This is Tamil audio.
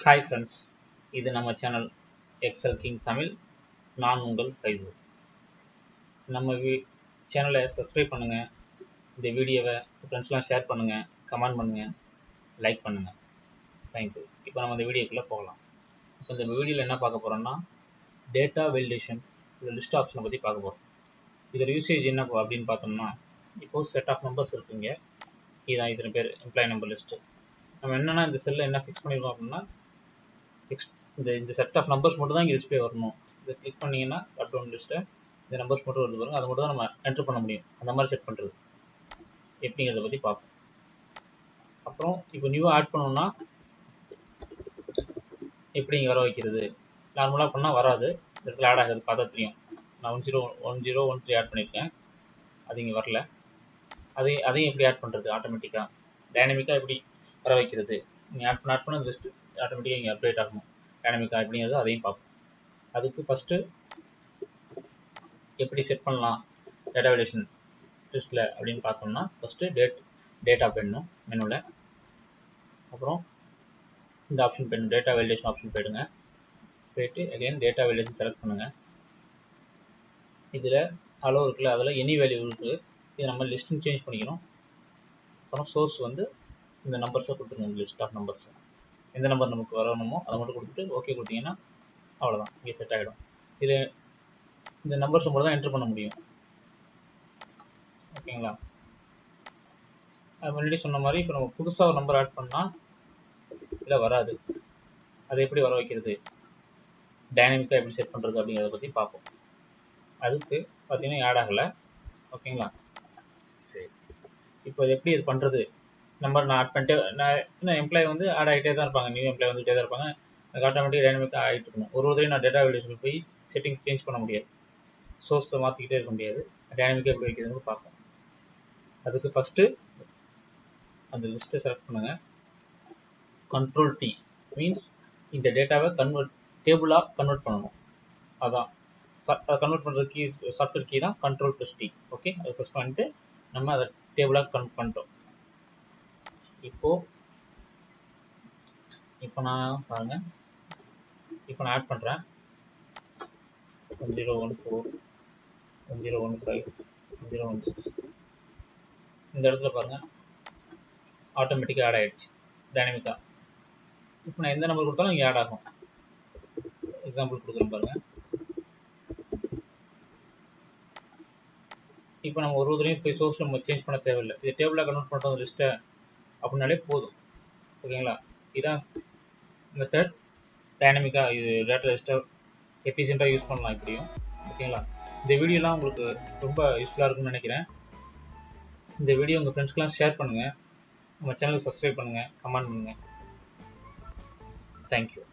ஹாய் ஃப்ரெண்ட்ஸ், இது நம்ம சேனல் எக்ஸல் கிங் தமிழ். நான் உங்கள் ஃபைசல். நம்ம சேனலை சப்ஸ்கிரைப் பண்ணுங்கள், இந்த வீடியோவை ஃப்ரெண்ட்ஸ்லாம் ஷேர் பண்ணுங்கள், கமெண்ட் பண்ணுங்கள், லைக் பண்ணுங்கள். தேங்க்யூ. இப்போ நம்ம இந்த வீடியோக்குள்ளே போகலாம். இப்போ இந்த வீடியோவில் என்ன பார்க்க போகிறோம்னா, டேட்டா வேலிடேஷன் ஒரு லிஸ்ட் ஆப்ஷனை பற்றி பார்க்க போகிறோம். இதோட யூசேஜ் என்ன அப்படின்னு பார்த்தோம்னா, இப்போது செட் ஆஃப் நம்பர்ஸ் இருக்குங்க. இதுதான் இத்தனை பேர் எம்ப்ளாயி நம்பர் லிஸ்ட்டு. நம்ம என்னென்னா இந்த செல்லில் என்ன ஃபிக்ஸ் பண்ணியிருக்கோம் அப்படின்னா, இந்த செட் ஆஃப் நம்பர்ஸ் மட்டும் தான் இங்கே டிஸ்பிளே வரணும். இதை கிளிக் பண்ணிங்கன்னா ட்ராப்டவுன் லிஸ்ட்டை இந்த நம்பர்ஸ் மட்டும் வருது பாருங்க, அதை மட்டும் தான் நம்ம என்ட்ரு பண்ண முடியும். அந்த மாதிரி செட் பண்ணுறது எப்படிங்கிறத பற்றி பார்ப்போம். அப்புறம் இப்போ நியூவாக ஆட் பண்ணணும்னா எப்படி இங்கே வர வைக்கிறது. நார்மலாக பண்ணால் வராது, இந்த இடத்துல ஆட் ஆகுது பார்த்தா தெரியும். நான் 1013 ஆட் பண்ணியிருக்கேன், அது இங்கே வரல. அதையும் எப்படி ஆட் பண்ணுறது, ஆட்டோமேட்டிக்காக டைனமிக்காக எப்படி வர வைக்கிறது. நீங்கள் ஆட் பண்ண லிஸ்ட்டு ஆட்டோமேட்டிக்காக இங்கே அப்டேட் ஆகணும் டைனமிக்காக எப்படிங்கிறது, அதையும் பார்ப்போம். அதுக்கு ஃபஸ்ட்டு எப்படி செட் பண்ணலாம் டேட்டா வேலிடேஷன் லிஸ்ட்டில் அப்படின்னு பார்த்தோம்னா, ஃபஸ்ட்டு டேட்டா போயிடணும் மெனுவில். அப்புறம் இந்த ஆப்ஷன் போயிடணும், டேட்டா வேலிடேஷன் ஆப்ஷன் போயிடுங்க. போயிட்டு அகைன் டேட்டா வேலிடேஷன் செலக்ட் பண்ணுங்கள். இதில் அளவு இருக்குல்ல, அதில் எனி வேல்யூ இருக்குது. இது நம்ம லிஸ்ட்டுன்னு சேஞ்ச் பண்ணிக்கணும். அப்புறம் சோர்ஸ் வந்து இந்த நம்பர்ஸை கொடுத்துருங்க, லிஸ்ட் ஆஃப் நம்பர்ஸ் எந்த நம்பர் நமக்கு வரணுமோ அதை மட்டும் கொடுத்துட்டு ஓகே கொடுத்தீங்கன்னா அவ்வளோதான், இங்கே செட் ஆகிடும். இதில் இந்த நம்பர்ஸ் மட்டும் தான் என்ட்ரு பண்ண முடியும். ஓகேங்களா? அது முன்னாடி சொன்ன மாதிரி இப்போ நம்ம புதுசாக ஒரு நம்பர் ஆட் பண்ணால் இல்லை வராது. அதை எப்படி வர வைக்கிறது, டைனமிக்காக எப்படி செட் பண்ணுறது அப்படிங்கிறத பற்றி பார்ப்போம். அதுக்கு பார்த்தீங்கன்னா ஆட் ஆகலை. ஓகேங்களா? சரி, இப்போ எப்படி இது பண்ணுறது. நம்பர் நான் ஆட் பண்ணிட்டு இன்னும் எம்ப்ளாயி வந்து ஆட் ஆகிட்டே தான் இருப்பாங்க, நியூ எம்ப்ளாயி வந்துகிட்டே தான் இருப்பாங்க. அதுக்கு ஆட்டோமேட்டிக் டைனமிக்காக ஆகிட்டு இருக்கணும். ஒரு தடவை நான் டேட்டா வேலிடேஷன் போய் செட்டிங்ஸ் சேஞ்ச் பண்ண முடியாது, சோர்ஸை மாற்றிக்கிட்டே இருக்க முடியாது. டைனமிக்காக எப்படி வைக்கிறதுன்னு பார்ப்போம். அதுக்கு ஃபஸ்ட்டு அந்த லிஸ்ட்டை செலக்ட் பண்ணுங்கள். கண்ட்ரோல் T மீன்ஸ் இந்த டேட்டாவை டேபிளாக கன்வெர்ட் பண்ணணும். அதான் அதை கன்வெர்ட் பண்ணுற கீ, சாஃப்ட்வேர் கீ தான் கண்ட்ரோல் +T. ஓகே, அதை ப்ரெஸ் பண்ணிட்டு நம்ம அதை டேபிளாக கன்வெர்ட் பண்ணிட்டோம். இப்போ நான் பாருங்கள், இப்போ நான் ஆட் பண்ணுறேன் 1014 1015 1016. இந்த இடத்துல பாருங்கள் ஆட்டோமேட்டிக்காக ஆட் ஆகிடுச்சு டைனமிக்காக. இப்போ நான் எந்த நம்பர் கொடுத்தாலும் இங்கே ஆட் ஆகும். எக்ஸாம்பிள் கொடுக்குறேன் பாருங்கள். இப்போ நம்ம ஒரு தடவையும் போய் சோர்ஸ் நம்ம சேஞ்ச் பண்ண தேவையில்லை. இது டேபிளாக கன்வெர்ட் பண்ணுற லிஸ்ட்டை அப்படின்னாலே போதும். ஓகேங்களா? இதுதான் மெத்தட். டைனமிக்காக இது டேட்டா லிஸ்ட்டை எஃபிஷியண்ட்டாக யூஸ் பண்ணலாம் இப்படியும். ஓகேங்களா? இந்த வீடியோலாம் உங்களுக்கு ரொம்ப யூஸ்ஃபுல்லாக இருக்குன்னு நினைக்கிறேன். இந்த வீடியோ உங்கள் ஃப்ரெண்ட்ஸ்க்கெலாம் ஷேர் பண்ணுங்கள், நம்ம சேனலுக்கு சப்ஸ்கிரைப் பண்ணுங்கள், கமெண்ட் பண்ணுங்கள். தேங்க்யூ.